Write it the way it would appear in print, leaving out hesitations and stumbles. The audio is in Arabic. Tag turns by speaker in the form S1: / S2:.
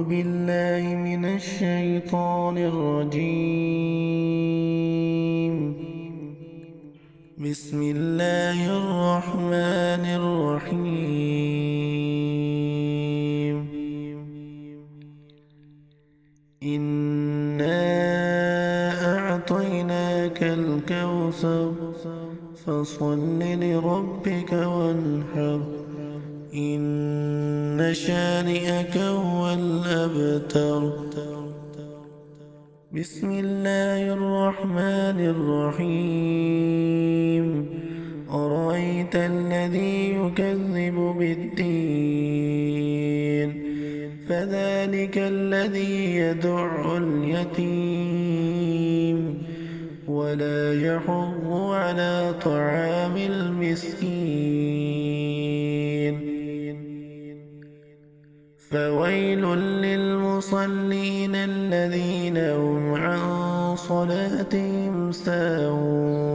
S1: بالله من الشيطان الرجيم. بسم الله الرحمن الرحيم. إنا أعطيناك الكوثر فصل لربك وانحر إن شانئك هو الأبتر. بسم الله الرحمن الرحيم. أرأيت الذي يكذب بالدين فذلك الذي يدع اليتيم ولا يحض على طعام المسكين. فويل للمصلين الذين هم عن صلاتهم ساهون.